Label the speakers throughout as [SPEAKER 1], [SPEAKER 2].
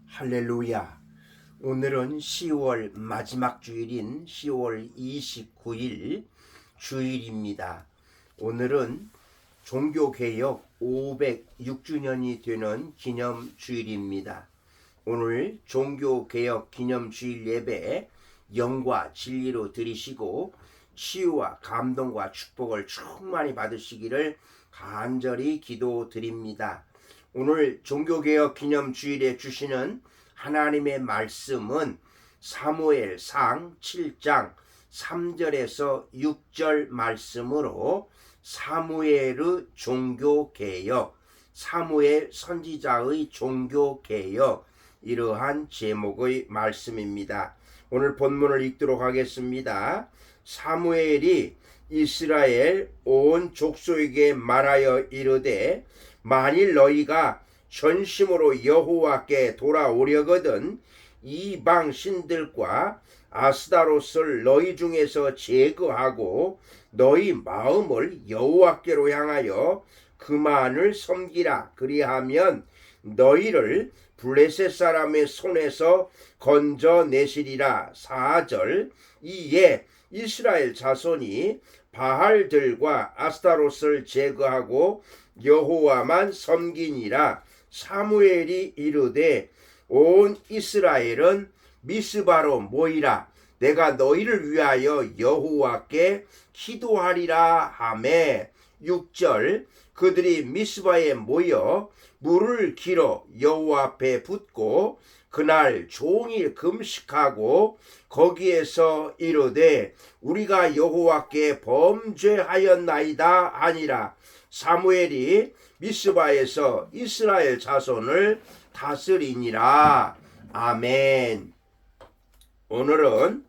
[SPEAKER 1] 할렐루야. 오늘은 10월 마지막 주일인 10월 29일 주일입니다. 오늘은 종교개혁 506주년이 되는 기념주일입니다. 오늘 종교개혁 기념주일 예배 영과 진리로 드리시고 치유와 감동과 축복을 충만히 받으시기를 간절히 기도드립니다. 오늘 종교개혁 기념주일에 주시는 하나님의 말씀은 사무엘상 7장 3절에서 6절 말씀으로 사무엘의 종교개혁, 사무엘 선지자의 종교개혁, 이러한 제목의 말씀입니다. 오늘 본문을 읽도록 하겠습니다. 사무엘이 이스라엘 온 족속에게 말하여 이르되 만일 너희가 전심으로 여호와께 돌아오려거든 이방 신들과 아스다롯을 너희 중에서 제거하고 너희 마음을 여호와께로 향하여 그만을 섬기라. 그리하면 너희를 블레셋 사람의 손에서 건져내시리라. 4절. 이에 이스라엘 자손이 바알들과 아스타롯을 제거하고 여호와만 섬기니라. 사무엘이 이르되 온 이스라엘은 미스바로 모이라. 내가 너희를 위하여 여호와께 기도하리라 하매. 6절. 그들이 미스바에 모여 물을 길어 여호와 앞에 붓고 그날 종일 금식하고 거기에서 이르되 우리가 여호와께 범죄하였나이다 하니라. 사무엘이 미스바에서 이스라엘 자손을 다스리니라. 아멘. 오늘은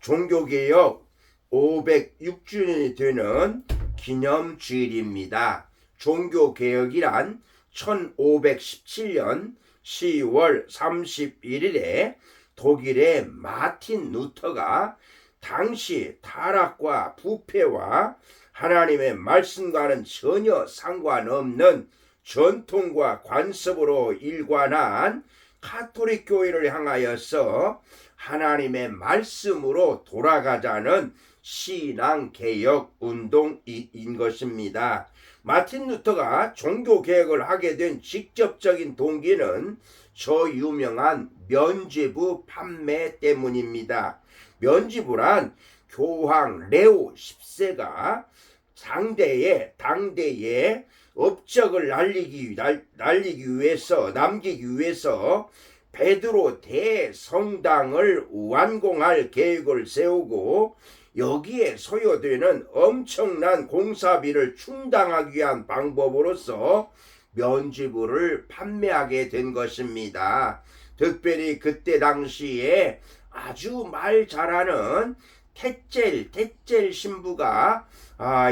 [SPEAKER 1] 종교개혁 506주년이 되는 기념주일입니다. 종교개혁이란 1517년 10월 31일에 독일의 마틴 루터가 당시 타락과 부패와 하나님의 말씀과는 전혀 상관없는 전통과 관습으로 일관한 가톨릭 교회를 향하여서 하나님의 말씀으로 돌아가자는 신앙개혁 운동인 것입니다. 마틴 루터가 종교개혁을 하게 된 직접적인 동기는 저 유명한 면죄부 판매 때문입니다. 면죄부란 교황 레오 10세가 당대에 업적을 남기기 위해서 베드로 대성당을 완공할 계획을 세우고 여기에 소요되는 엄청난 공사비를 충당하기 위한 방법으로서 면죄부를 판매하게 된 것입니다. 특별히 그때 당시에 아주 말 잘하는 tetzel 신부가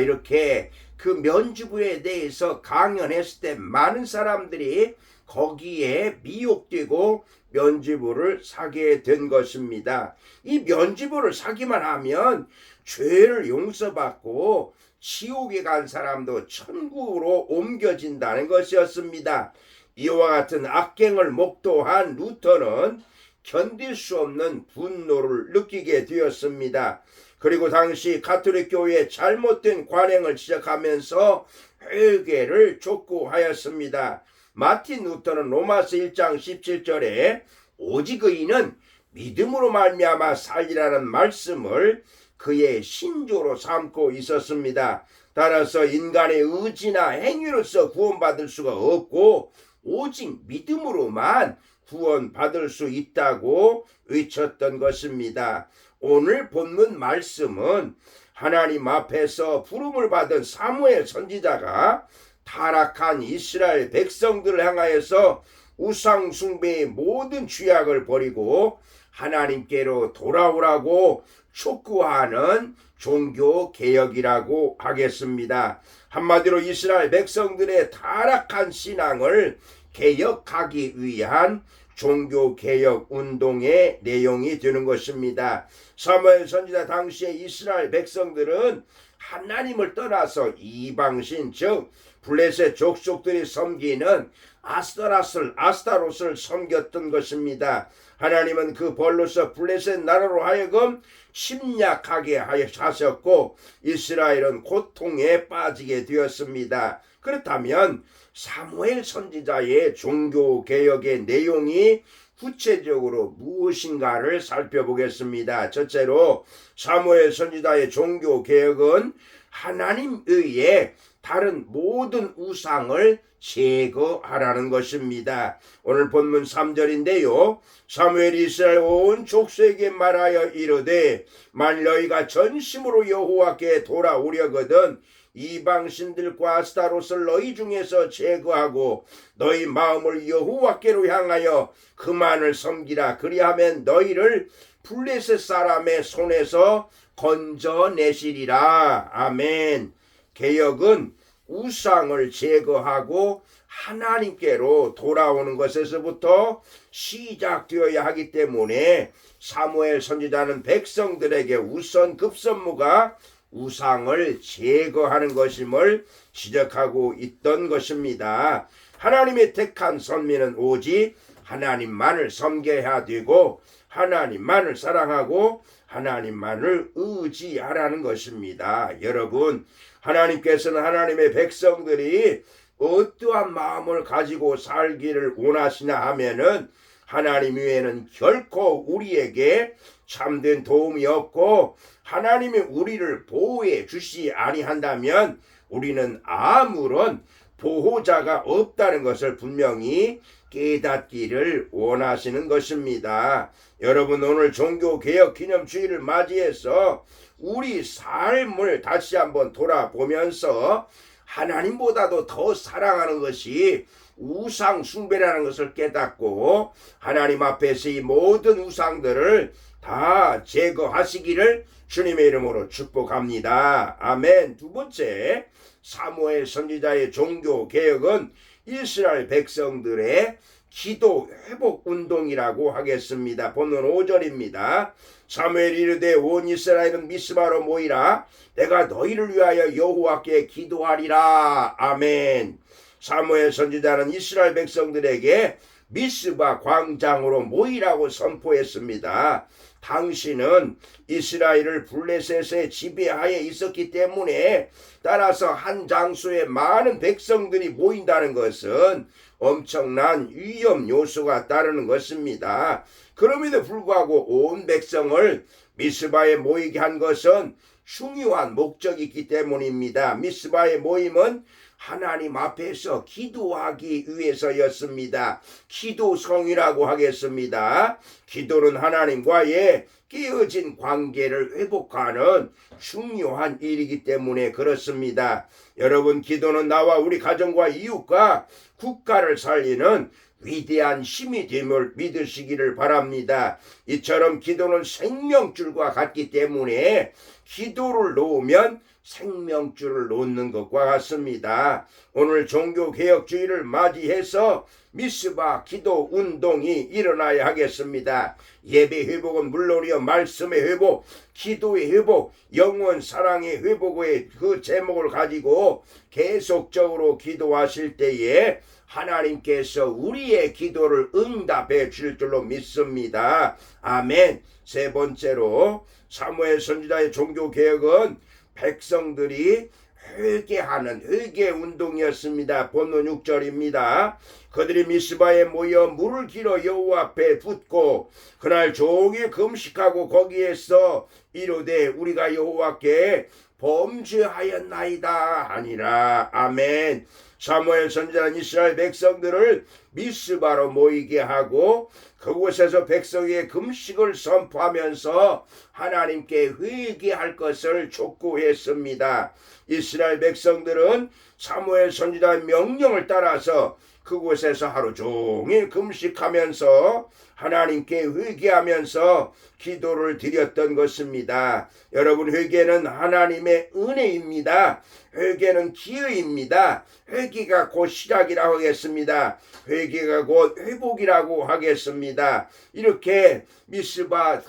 [SPEAKER 1] 이렇게 그 면죄부에 대해서 강연했을 때 많은 사람들이 거기에 미혹되고 면죄부를 사게 된 것입니다. 이 면죄부를 사기만 하면 죄를 용서받고 지옥에 간 사람도 천국으로 옮겨진다는 것이었습니다. 이와 같은 악행을 목도한 루터는 견딜 수 없는 분노를 느끼게 되었습니다. 그리고 당시 가톨릭 교회의 잘못된 관행을 지적하면서 회개를 촉구하였습니다. 마틴 루터는 로마서 1장 17절에 오직 의인은 믿음으로 말미암아 살리라는 말씀을 그의 신조로 삼고 있었습니다. 따라서 인간의 의지나 행위로서 구원받을 수가 없고 오직 믿음으로만 구원받을 수 있다고 외쳤던 것입니다. 오늘 본문 말씀은 하나님 앞에서 부름을 받은 사무엘 선지자가 타락한 이스라엘 백성들을 향하여서 우상 숭배의 모든 죄악을 버리고 하나님께로 돌아오라고 촉구하는 종교개혁이라고 하겠습니다. 한마디로 이스라엘 백성들의 타락한 신앙을 개혁하기 위한 종교개혁 운동의 내용이 되는 것입니다. 사무엘 선지자 당시에 이스라엘 백성들은 하나님을 떠나서 이방신 즉 블레셋 족속들이 섬기는 아스타롯을 섬겼던 것입니다. 하나님은 그 벌로서 블레셋 나라로 하여금 침략하게 하셨고 이스라엘은 고통에 빠지게 되었습니다. 그렇다면 사무엘 선지자의 종교개혁의 내용이 구체적으로 무엇인가를 살펴보겠습니다. 첫째로 사무엘 선지자의 종교개혁은 하나님 외에 다른 모든 우상을 제거하라는 것입니다. 오늘 본문 3절인데요. 사무엘이 이스라엘 온 족속에게 말하여 이르되 만일 너희가 전심으로 여호와께 돌아오려거든 이방신들과 아스타롯을 너희 중에서 제거하고 너희 마음을 여호와께로 향하여 그만을 섬기라. 그리하면 너희를 블레셋 사람의 손에서 건져내시리라. 아멘. 개혁은 우상을 제거하고 하나님께로 돌아오는 것에서부터 시작되어야 하기 때문에 사무엘 선지자는 백성들에게 우선 급선무가 우상을 제거하는 것임을 지적하고 있던 것입니다. 하나님의 택한 선민은 오직 하나님만을 섬겨야 되고 하나님만을 사랑하고 하나님만을 의지하라는 것입니다. 여러분, 하나님께서는 하나님의 백성들이 어떠한 마음을 가지고 살기를 원하시나 하면은 하나님 외에는 결코 우리에게 참된 도움이 없고 하나님이 우리를 보호해 주시 아니한다면 우리는 아무런 보호자가 없다는 것을 분명히 깨닫기를 원하시는 것입니다. 여러분, 오늘 종교개혁 기념주의를 맞이해서 우리 삶을 다시 한번 돌아보면서 하나님보다도 더 사랑하는 것이 우상 숭배라는 것을 깨닫고 하나님 앞에서 이 모든 우상들을 다 제거하시기를 주님의 이름으로 축복합니다. 아멘. 두 번째, 사무엘 선지자의 종교개혁은 이스라엘 백성들의 기도 회복 운동이라고 하겠습니다. 본문 5절입니다. 사무엘이 이르되 온 이스라엘은 미스바로 모이라. 내가 너희를 위하여 여호와께 기도하리라. 아멘. 사무엘 선지자는 이스라엘 백성들에게 미스바 광장으로 모이라고 선포했습니다. 당신은 이스라엘을 블레셋의 지배하에 있었기 때문에 따라서 한 장소에 많은 백성들이 모인다는 것은 엄청난 위험 요소가 따르는 것입니다. 그럼에도 불구하고 온 백성을 미스바에 모이게 한 것은 중요한 목적이 있기 때문입니다. 미스바의 모임은 하나님 앞에서 기도하기 위해서였습니다. 기도성이라고 하겠습니다. 기도는 하나님과의 깨어진 관계를 회복하는 중요한 일이기 때문에 그렇습니다. 여러분, 기도는 나와 우리 가정과 이웃과 국가를 살리는 위대한 힘이 됨을 믿으시기를 바랍니다. 이처럼 기도는 생명줄과 같기 때문에 기도를 놓으면 생명줄을 놓는 것과 같습니다. 오늘 종교개혁주의를 맞이해서 미스바 기도 운동이 일어나야 하겠습니다. 예배 회복은 물론이요, 말씀의 회복, 기도의 회복, 영원 사랑의 회복의 그 제목을 가지고 계속적으로 기도하실 때에 하나님께서 우리의 기도를 응답해 줄 줄로 믿습니다. 아멘. 세 번째로 사무엘 선지자의 종교개혁은 백성들이 회개하는 회개 운동이었습니다. 본문 6절입니다. 그들이 미스바에 모여 물을 길어 여호와 앞에 붓고 그날 종일 금식하고 거기에서 이르되 우리가 여호와께 범죄하였나이다 하니라. 아멘. 사무엘 선지자는 이스라엘 백성들을 미스바로 모이게 하고 그곳에서 백성의 금식을 선포하면서 하나님께 회개할 것을 촉구했습니다. 이스라엘 백성들은 사무엘 선지자의 명령을 따라서 그곳에서 하루 종일 금식하면서 하나님께 회개하면서 기도를 드렸던 것입니다. 여러분, 회개는 하나님의 은혜입니다. 회개는 기회입니다. 회개가 곧 시작이라고 하겠습니다. 회개가 곧 회복이라고 하겠습니다. 이렇게 미스바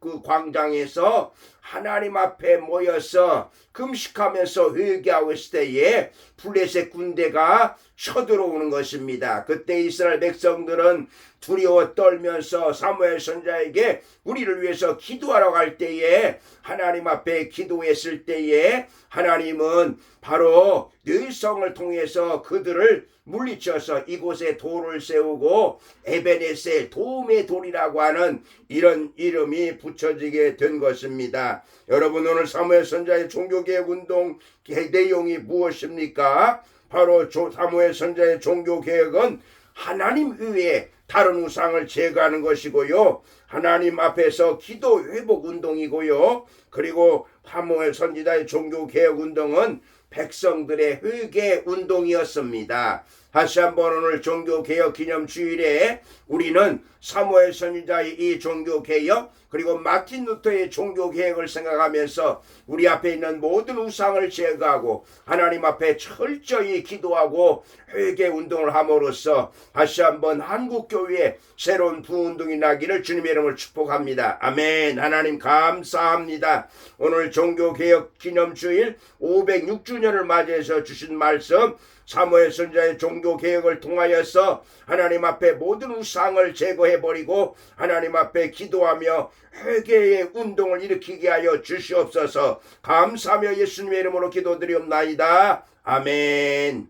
[SPEAKER 1] 그 광장에서 하나님 앞에 모여서 금식하면서 회개하고 있을 때에 블레셋 군대가 쳐들어오는 것입니다. 그때 이스라엘 백성들은 두려워 떨면서 사무엘 선지자에게 우리를 위해서 기도하러 갈 때에 하나님 앞에 기도했을 때에 하나님은 바로 뇌성을 통해서 그들을 물리쳐서 이곳에 돌을 세우고 에베네셀 도움의 돌이라고 하는 이런 이름이 붙여지게 된 것입니다. 여러분, 오늘 사무엘 선지자의 종교개혁 운동 내용이 무엇입니까? 바로 사무엘 선지자의 종교개혁은 하나님 외에 다른 우상을 제거하는 것이고요, 하나님 앞에서 기도 회복 운동이고요, 그리고 사무엘 선지자의 종교개혁 운동은 백성들의 회개 운동이었습니다. 다시 한번 오늘 종교개혁 기념주일에 우리는 사무엘 선지자의 이 종교개혁 그리고 마틴 루터의 종교개혁을 생각하면서 우리 앞에 있는 모든 우상을 제거하고 하나님 앞에 철저히 기도하고 회개 운동을 함으로써 다시 한번 한국교회에 새로운 부운동이 나기를 주님의 이름으로 축복합니다. 아멘. 하나님 감사합니다. 오늘 종교개혁 기념주일 506주년을 맞이해서 주신 말씀, 사무엘 선지자의 종교개혁을 통하여서 하나님 앞에 모든 우상을 제거해버리고 하나님 앞에 기도하며 회개의 운동을 일으키게 하여 주시옵소서. 감사하며 예수님의 이름으로 기도드리옵나이다. 아멘.